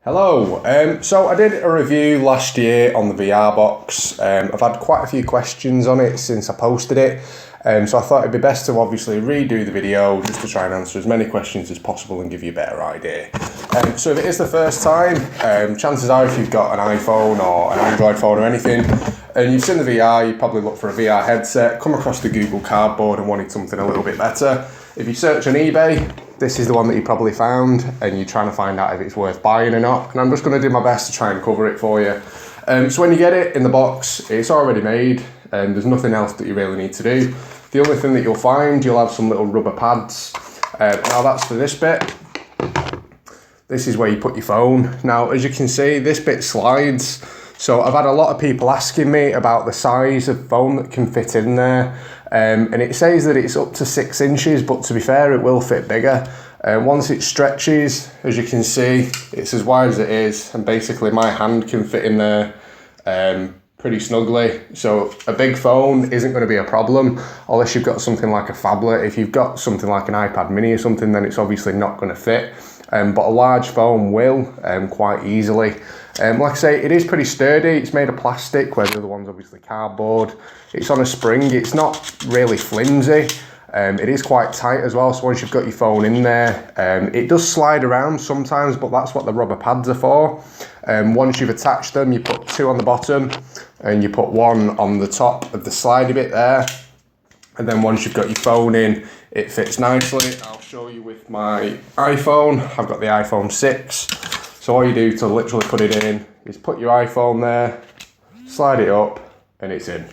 Hello, so I did a review last year on the VR box. I've had quite a few questions on it since I posted it, so I thought it'd be best to obviously redo the video just to try and answer as many questions as possible and give you a better idea. So if it is the first time, chances are if you've got an iPhone or an Android phone or anything, and you've seen the VR, you probably look for a VR headset, come across the Google Cardboard and wanted something a little bit better. If you search on eBay, this is the one that you probably found and you're trying to find out if it's worth buying or not. And I'm just going to do my best to try and cover it for you. So when you get it in the box, it's already made and there's nothing else that you really need to do. The only thing that you'll find, you'll have some little rubber pads. Now that's for this bit. This is where you put your phone. Now, as you can see, this bit slides. So I've had a lot of people asking me about the size of phone that can fit in there. And it says that it's up to 6 inches, but to be fair, it will fit bigger. Once it stretches, as you can see, it's as wide as it is. And basically my hand can fit in there pretty snugly. So a big phone isn't going to be a problem unless you've got something like a phablet. If you've got something like an iPad mini or something, then it's obviously not going to fit. But a large phone will quite easily. Like I say, it is pretty sturdy. It's made of plastic, where the other one's obviously cardboard. It's on a spring. It's not really flimsy. It is quite tight as well, so once you've got your phone in there, it does slide around sometimes, but that's what the rubber pads are for. Once you've attached them, you put 2 on the bottom and you put 1 on the top of the slidey bit there. And then once you've got your phone in, it fits nicely. I'll show you with my iPhone. I've got the iPhone 6. So all you do to literally put it in is put your iPhone there, slide it up, and it's in.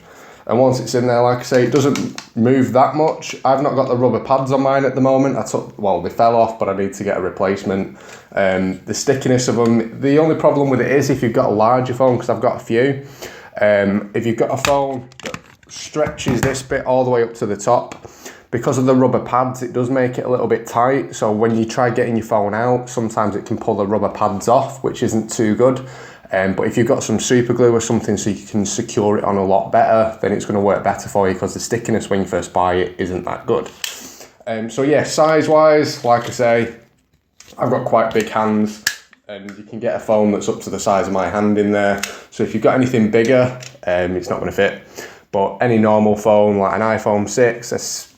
And once it's in there, like I say, it doesn't move that much. I've not got the rubber pads on mine at the moment. They fell off, but I need to get a replacement. The stickiness of them, the only problem with it is if you've got a larger phone, because I've got a few. If you've got a phone that stretches this bit all the way up to the top, because of the rubber pads, it does make it a little bit tight. So when you try getting your phone out, sometimes it can pull the rubber pads off, which isn't too good. But if you've got some super glue or something so you can secure it on a lot better, then it's going to work better for you, because the stickiness when you first buy it isn't that good. So yeah, size-wise, like I say, I've got quite big hands, and you can get a phone that's up to the size of my hand in there. So if you've got anything bigger, it's not going to fit. But any normal phone, like an iPhone 6,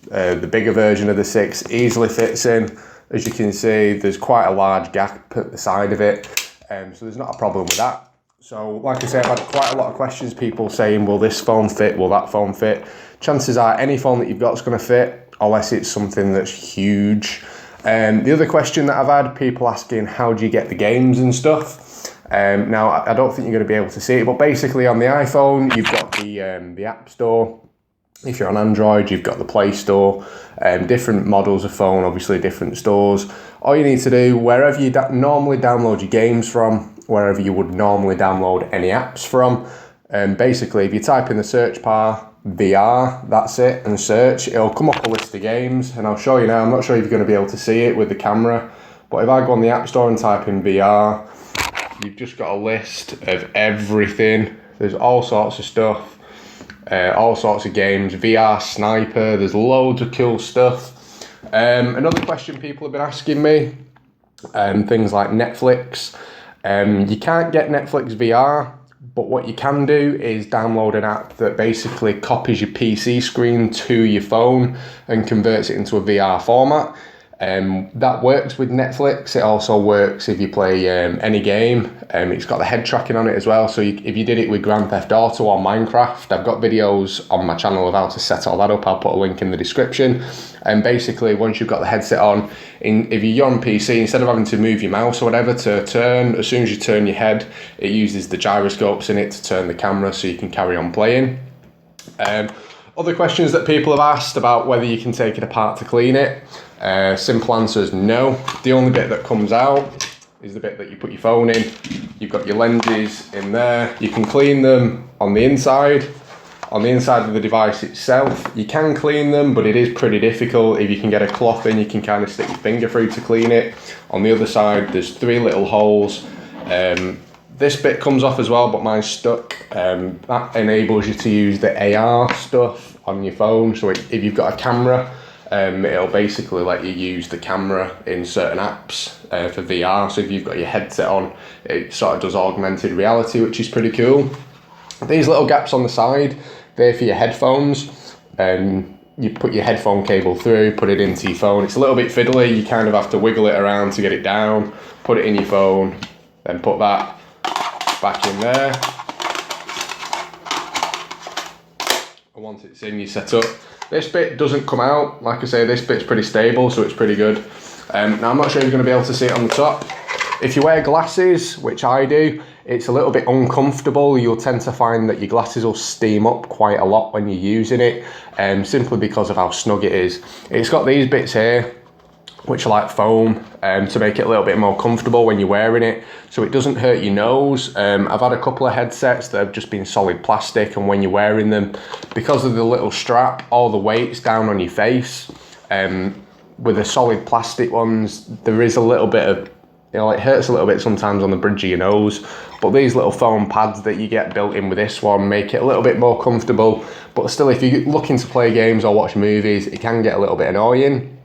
the bigger version of the 6, easily fits in. As you can see, there's quite a large gap at the side of it. So there's not a problem with that. So like I say, I've had quite a lot of questions, people saying, will this phone fit, will that phone fit? Chances are any phone that you've got is going to fit, unless it's something that's huge. The other question that I've had, people asking, how do you get the games and stuff? Now, I don't think you're going to be able to see it, but basically on the iPhone, you've got the App Store. If you're on Android, you've got the Play Store. Different models of phone, obviously different stores. All you need to do, wherever you normally download your games from, wherever you would normally download any apps from, basically if you type in the search bar, VR, that's it, and search, it'll come up a list of games, and I'll show you now. I'm not sure if you're going to be able to see it with the camera, but if I go on the App Store and type in VR, you've just got a list of everything. There's all sorts of stuff, all sorts of games, VR Sniper, there's loads of cool stuff. Another question people have been asking me, things like Netflix. You can't get Netflix VR, but what you can do is download an app that basically copies your PC screen to your phone and converts it into a VR format. That works with Netflix. It also works if you play any game. It's got the head tracking on it as well. So if you did it with Grand Theft Auto or Minecraft, I've got videos on my channel of how to set all that up. I'll put a link in the description. And basically, once you've got the headset on, if you're on PC, instead of having to move your mouse or whatever to turn, as soon as you turn your head, it uses the gyroscopes in it to turn the camera so you can carry on playing. Other questions that people have asked about whether you can take it apart to clean it. Simple answer is no. The only bit that comes out is the bit that you put your phone in. You've got your lenses in there. You can clean them on the inside. On the inside of the device itself, you can clean them, but it is pretty difficult. If you can get a cloth in, you can kind of stick your finger through to clean it. On the other side, there's 3 little holes. This bit comes off as well, but mine's stuck. That enables you to use the AR stuff on your phone. So if you've got a camera, it'll basically let you use the camera in certain apps for VR. So if you've got your headset on, it sort of does augmented reality, which is pretty cool. These little gaps on the side, they're for your headphones. You put your headphone cable through, put it into your phone. It's a little bit fiddly, you kind of have to wiggle it around to get it down, put it in your phone, then put that back in there. And once it's in, you set up. This bit doesn't come out. Like I say, this bit's pretty stable, so it's pretty good. Now I'm not sure if you're going to be able to see it on the top. If you wear glasses, which I do, it's a little bit uncomfortable. You'll tend to find that your glasses will steam up quite a lot when you're using it, simply because of how snug it is. It's got these bits here, which are like foam, to make it a little bit more comfortable when you're wearing it, so it doesn't hurt your nose. I've had a couple of headsets that have just been solid plastic, and when you're wearing them, because of the little strap, all the weight's down on your face. With the solid plastic ones, there is a little bit of, it hurts a little bit sometimes on the bridge of your nose, but these little foam pads that you get built in with this one make it a little bit more comfortable. But still, if you're looking to play games or watch movies, it can get a little bit annoying.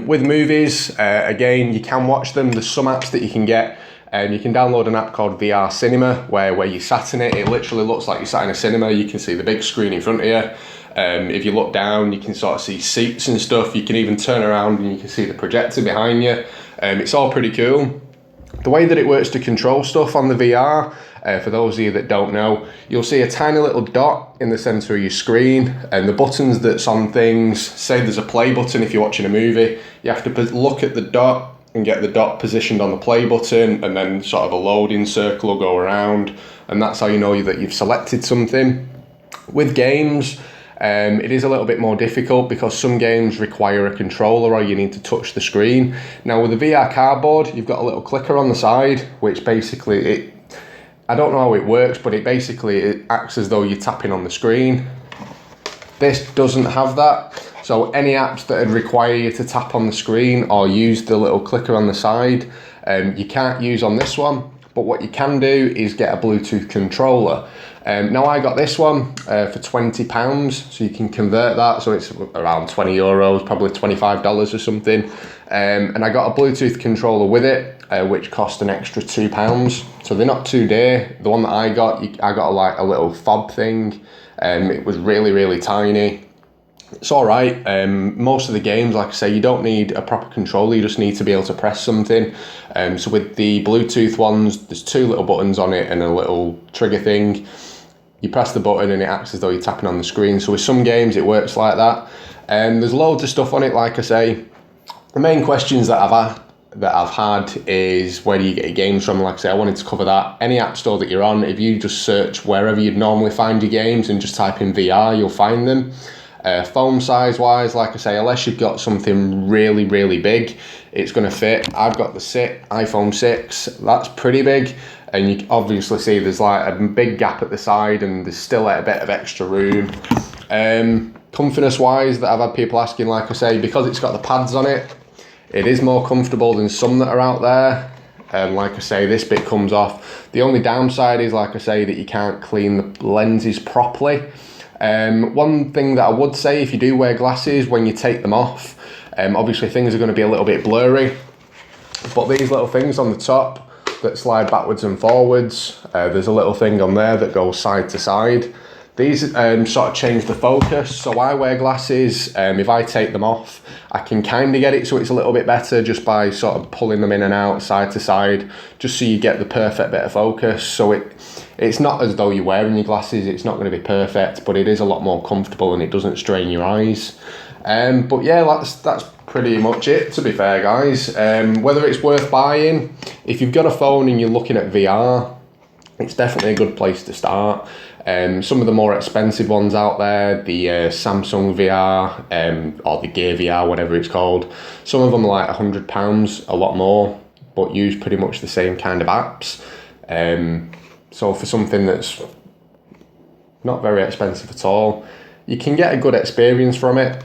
With movies, again, you can watch them. There's some apps that you can get. You can download an app called VR Cinema, where you sat in it. It literally looks like you sat in a cinema. You can see the big screen in front of you. If you look down, you can sort of see seats and stuff. You can even turn around and you can see the projector behind you. It's all pretty cool. The way that it works to control stuff on the VR, for those of you that don't know, you'll see a tiny little dot in the centre of your screen, and the buttons that's on things, say there's a play button if you're watching a movie, you have to look at the dot and get the dot positioned on the play button, and then sort of a loading circle will go around, and that's how you know that you've selected something. With games, it is a little bit more difficult because some games require a controller or you need to touch the screen. Now with the VR cardboard, you've got a little clicker on the side, which basically, I don't know how it works, but it acts as though you're tapping on the screen. This doesn't have that. So any apps that would require you to tap on the screen or use the little clicker on the side, you can't use on this one. But what you can do is get a Bluetooth controller. Now I got this one for £20, so you can convert that, so it's around €20, probably $25 or something. And I got a Bluetooth controller with it, which cost an extra £2. So they're not too dear. The one that I got like a little fob thing. It was really, really tiny. It's all right. Most of the games, like I say, you don't need a proper controller, you just need to be able to press something. So with the Bluetooth ones, there's two little buttons on it and a little trigger thing. You press the button and it acts as though you're tapping on the screen. So with some games it works like that. There's loads of stuff on it, like I say. The main questions that I've had is, where do you get your games from? Like I say, I wanted to cover that. Any app store that you're on, if you just search wherever you'd normally find your games and just type in VR, you'll find them. Phone size wise, like I say, unless you've got something really, really big, it's going to fit. I've got the iPhone 6, that's pretty big, and you obviously see there's like a big gap at the side and there's still a bit of extra room. Comfortness wise, that I've had people asking, like I say, because it's got the pads on it, it is more comfortable than some that are out there. And like I say, this bit comes off. The only downside is, like I say, that you can't clean the lenses properly. One thing that I would say, if you do wear glasses, when you take them off, obviously things are going to be a little bit blurry, but these little things on the top that slide backwards and forwards, there's a little thing on there that goes side to side. These sort of change the focus. So I wear glasses, if I take them off, I can kind of get it so it's a little bit better just by sort of pulling them in and out side to side, just so you get the perfect bit of focus. So it's not as though you're wearing your glasses, it's not going to be perfect, but it is a lot more comfortable and it doesn't strain your eyes. But yeah, that's pretty much it, to be fair, guys. Whether it's worth buying, if you've got a phone and you're looking at VR, it's definitely a good place to start. Some of the more expensive ones out there, the Samsung VR, or the Gear VR, whatever it's called, some of them are like £100, a lot more, but use pretty much the same kind of apps. So for something that's not very expensive at all, you can get a good experience from it.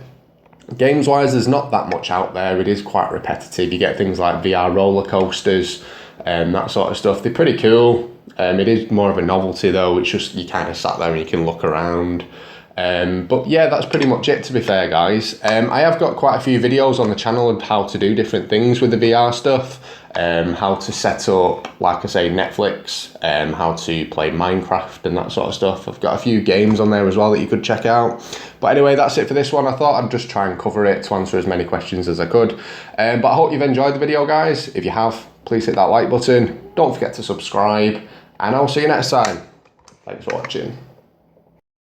Games wise, there's not that much out there. It is quite repetitive. You get things like VR roller coasters and that sort of stuff. They're pretty cool. It is more of a novelty though. It's just you kind of sat there and you can look around. But yeah, that's pretty much it, to be fair, guys. I have got quite a few videos on the channel of how to do different things with the VR stuff. How to set up, like I say, Netflix, how to play Minecraft and that sort of stuff. I've got a few games on there as well that you could check out. But anyway, that's it for this one. I thought I'd just try and cover it to answer as many questions as I could. But I hope you've enjoyed the video, guys. If you have, please hit that like button. Don't forget to subscribe, and I'll see you next time. Thanks for watching.